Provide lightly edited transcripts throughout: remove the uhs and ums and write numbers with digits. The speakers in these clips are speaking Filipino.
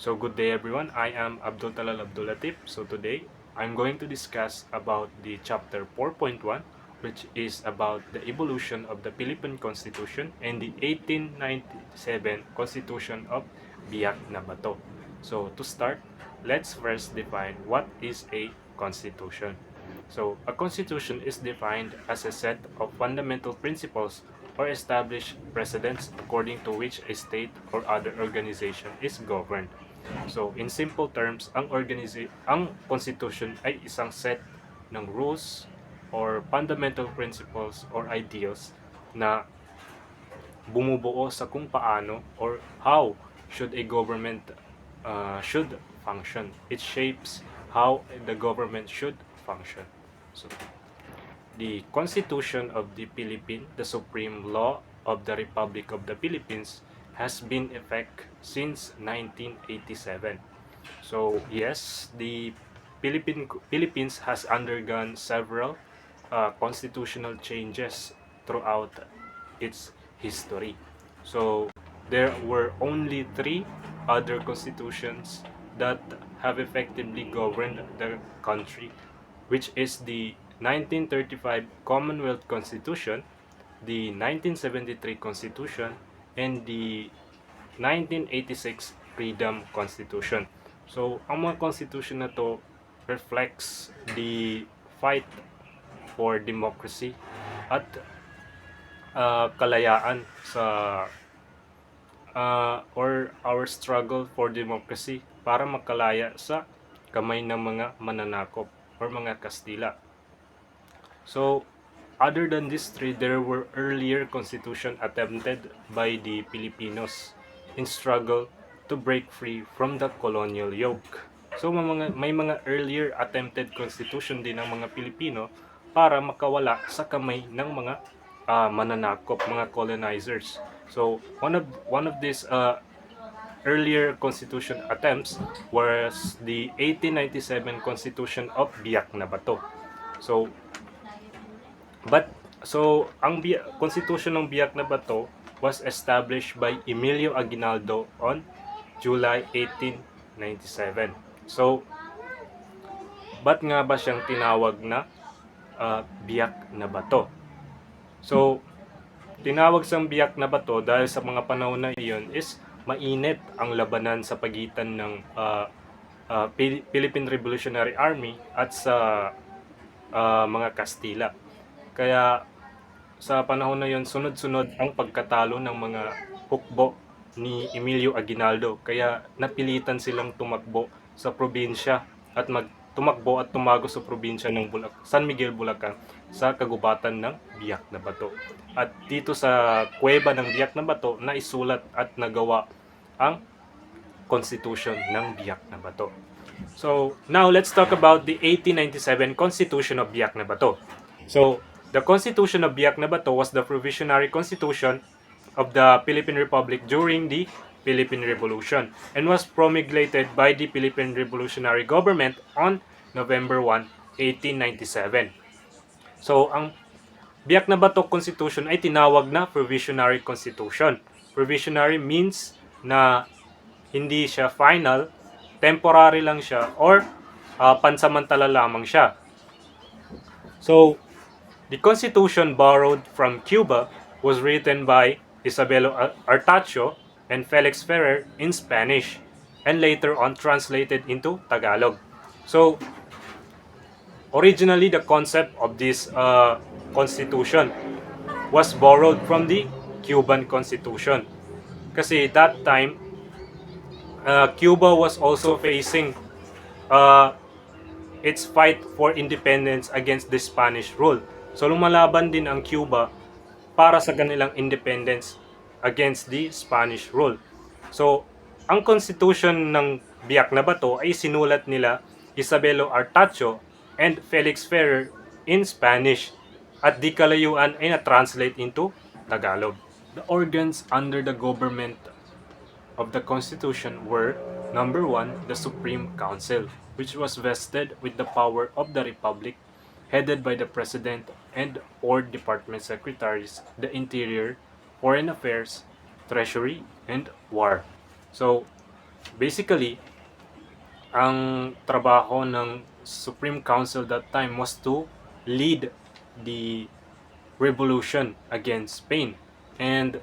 So good day everyone, I am Abdul Talal Abdul Latif. So today, I'm going to discuss about the chapter 4.1, which is about the evolution of the Philippine Constitution and the 1897 Constitution of Biak na Bato. So to start, let's first define what is a constitution. So a constitution is defined as a set of fundamental principles or established precedents according to which a state or other organization is governed. So, in simple terms, ang constitution ay isang set ng rules or fundamental principles or ideals na bumubuo sa kung paano or how should a government should function. It shapes how the government should function. So, the Constitution of the Philippines, the supreme law of the Republic of the Philippines, has been in effect since 1987. So yes, the Philippines has undergone several constitutional changes throughout its history. So there were only three other constitutions that have effectively governed the country, which is the 1935 Commonwealth Constitution, the 1973 Constitution, and the 1986 Freedom Constitution. So, ang mga constitution na to reflects the fight for democracy at kalayaan sa or our struggle for democracy para makalaya sa kamay ng mga mananakop or mga Kastila. So, other than these three, there were earlier constitution attempted by the Filipinos in struggle to break free from the colonial yoke. So, may mga earlier attempted constitution din ng mga Pilipino para makawala sa kamay ng mga mananakop, mga colonizers. So, one of these earlier constitution attempts was the 1897 Constitution of Biak na Bato. So, ang Constitution ng Biak na Bato was established by Emilio Aguinaldo on July 1897. So, ba't nga ba siyang tinawag na Biak na Bato? So, tinawag sang Biak na Bato dahil sa mga panahon na iyon is mainit ang labanan sa pagitan ng Philippine Revolutionary Army at sa mga Kastila. Kaya sa panahon na yon, sunod-sunod ang pagkatalo ng mga hukbo ni Emilio Aguinaldo. Kaya napilitan silang tumakbo sa probinsya at tumakbo at tumago sa probinsya ng San Miguel, Bulacan sa kagubatan ng Biak na Bato. At dito sa kuweba ng Biak na Bato na isulat at nagawa ang Constitution ng Biak na Bato. So, now let's talk about the 1897 Constitution of Biak na Bato. So, the Constitution of Biak na Bato was the provisionary constitution of the Philippine Republic during the Philippine Revolution and was promulgated by the Philippine Revolutionary Government on November 1, 1897. So, ang Biak na Bato Constitution ay tinawag na Provisionary Constitution. Provisionary means na hindi siya final, temporary lang siya, or pansamantala lamang siya. So, the Constitution borrowed from Cuba was written by Isabelo Artacho and Felix Ferrer in Spanish and later on translated into Tagalog. So, originally the concept of this constitution was borrowed from the Cuban Constitution. Kasi that time, Cuba was also facing its fight for independence against the Spanish rule. So lumalaban din ang Cuba para sa kanilang independence against the Spanish rule. So, ang constitution ng Biak na Bato ay sinulat nila Isabelo Artacho and Felix Ferrer in Spanish at di kalayuan ay na-translate into Tagalog. The organs under the government of the Constitution were, number 1, the Supreme Council, which was vested with the power of the Republic, headed by the President and or Department Secretaries, the Interior, Foreign Affairs, Treasury, and War. So, basically, ang trabaho ng Supreme Council that time was to lead the revolution against Spain and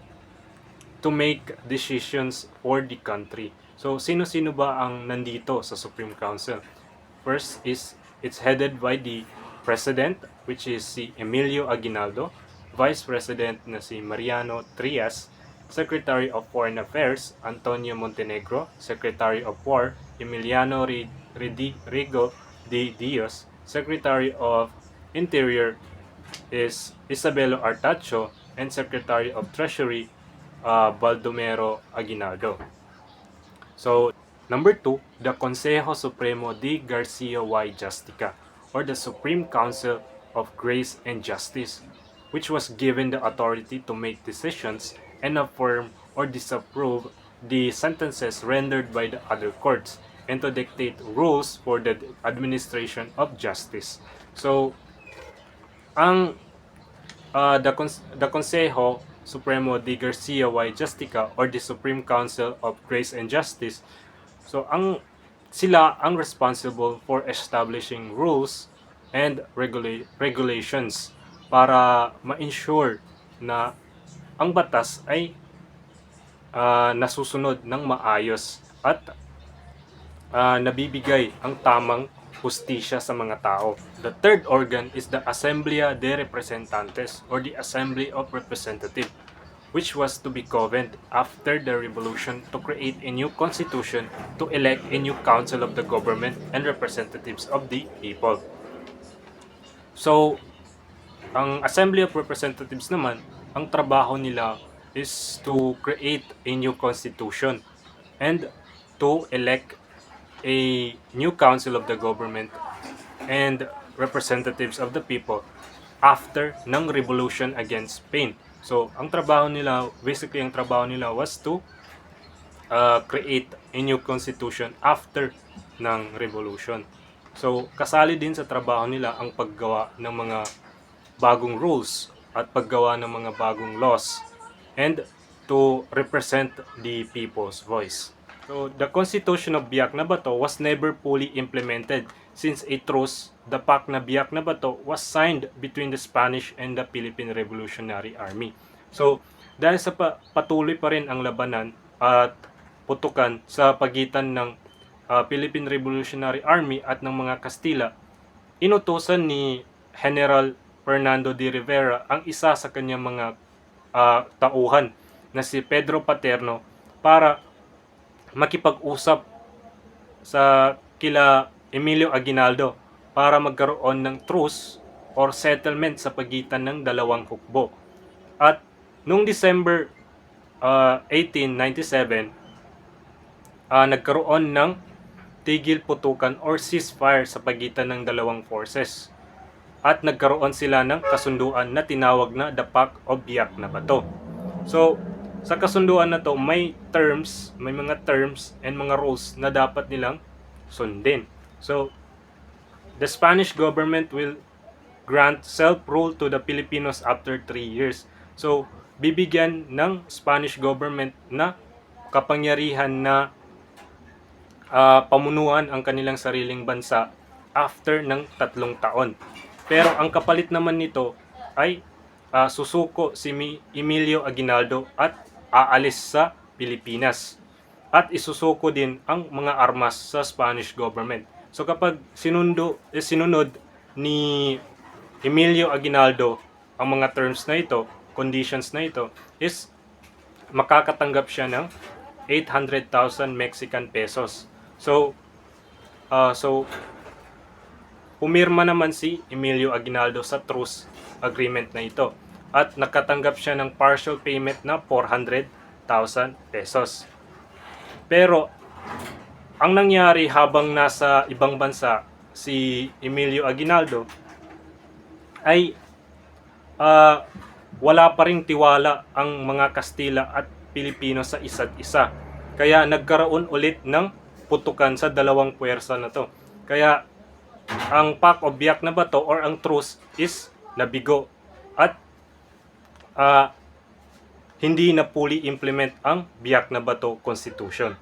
to make decisions for the country. So, sino-sino ba ang nandito sa Supreme Council? First is, it's headed by the President, which is si Emilio Aguinaldo, Vice President na si Mariano Trias, Secretary of Foreign Affairs, Antonio Montenegro, Secretary of War, Emiliano Rigo de Dios, Secretary of Interior is Isabelo Artacho, and Secretary of Treasury, Baldomero Aguinaldo. So, number 2, the Consejo Supremo de Garcia y Justica, or the Supreme Council of Grace and Justice, which was given the authority to make decisions and affirm or disapprove the sentences rendered by the other courts and to dictate rules for the administration of justice. So, ang the Consejo Supremo de Garcia y Justica, or the Supreme Council of Grace and Justice, so sila ang responsible for establishing rules and regulations para ma-ensure na ang batas ay nasusunod ng maayos at nabibigay ang tamang hustisya sa mga tao. The third organ is the Asamblea de Representantes, or the Assembly of Representatives, which was to be convened after the revolution to create a new constitution to elect a new council of the government and representatives of the people. So, ang Assembly of Representatives naman, ang trabaho nila is to create a new constitution and to elect a new council of the government and representatives of the people after ng revolution against Spain. So, ang trabaho nila, basically ang trabaho nila was to create a new constitution after ng revolution. So, kasali din sa trabaho nila ang paggawa ng mga bagong rules at paggawa ng mga bagong laws and to represent the people's voice. So, the Constitution of Biak na Bato was never fully implemented since a truce, the Pact na Biak na Bato, was signed between the Spanish and the Philippine Revolutionary Army. So, dahil sa patuloy pa rin ang labanan at putukan sa pagitan ng Philippine Revolutionary Army at ng mga Kastila, inutusan ni General Fernando de Rivera ang isa sa kanyang mga tauhan na si Pedro Paterno para makipag-usap sa kila Emilio Aguinaldo para magkaroon ng truce or settlement sa pagitan ng dalawang hukbo. At noong December 1897, nagkaroon ng tigil putukan or ceasefire sa pagitan ng dalawang forces. At nagkaroon sila ng kasunduan na tinawag na the Pact of Biak na Bato. So, sa kasunduan na to, may mga terms and mga rules na dapat nilang sundin. So, the Spanish government will grant self-rule to the Filipinos after 3 years. So, bibigyan ng Spanish government na kapangyarihan na pamunuan ang kanilang sariling bansa after ng 3 taon. Pero ang kapalit naman nito ay susuko si Emilio Aguinaldo at aalis sa Pilipinas. At isusuko din ang mga armas sa Spanish government. So kapag sinunod ni Emilio Aguinaldo ang mga terms na ito, conditions na ito, is makakatanggap siya ng 800,000 Mexican pesos. So pumirma naman si Emilio Aguinaldo sa truce agreement na ito at nakatanggap siya ng partial payment na 400,000 pesos. Pero ang nangyari habang nasa ibang bansa si Emilio Aguinaldo ay wala pa ring tiwala ang mga Kastila at Pilipino sa isa't isa. Kaya nagkaroon ulit ng putukan sa dalawang puwersa na to. Kaya ang Pact of Biak na Bato or ang truce is nabigo at hindi na fully implement ang Biak na Bato Constitution.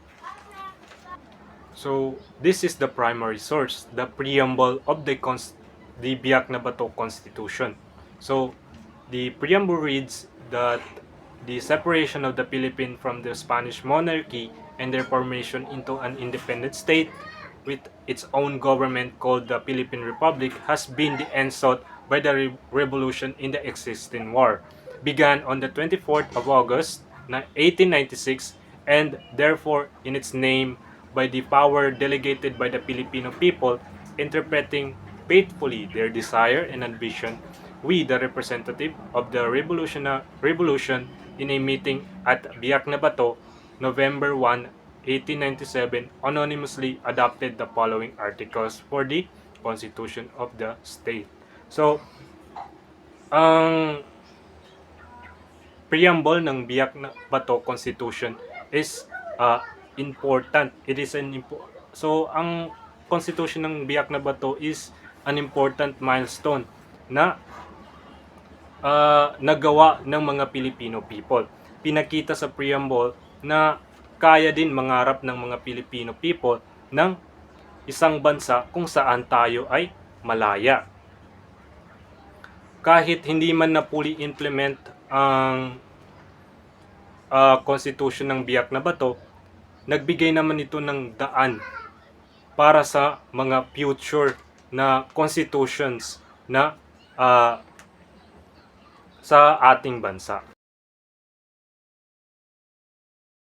So this is the primary source, the preamble of the Biak na Bato Constitution. So the preamble reads that the separation of the Philippines from the Spanish monarchy and their formation into an independent state with its own government called the Philippine Republic has been the end sought by the revolution in the existing war, began on the 24th of August 1896 and therefore in its name by the power delegated by the Filipino people, interpreting faithfully their desire and ambition, we, the representative of the revolution in a meeting at Biak na Bato, November 1, 1897, anonymously adopted the following articles for the Constitution of the state. So, ang preamble ng Biak na Bato Constitution is important. It is so ang Constitution ng Biak na Bato is an important milestone na nagawa ng mga Filipino people. Pinakita sa preamble na kaya din mangarap ng mga Filipino people ng isang bansa kung saan tayo ay malaya. Kahit hindi man na fully implement ang Constitution ng Biak na Bato, nagbigay naman ito ng daan para sa mga future na constitutions na sa ating bansa.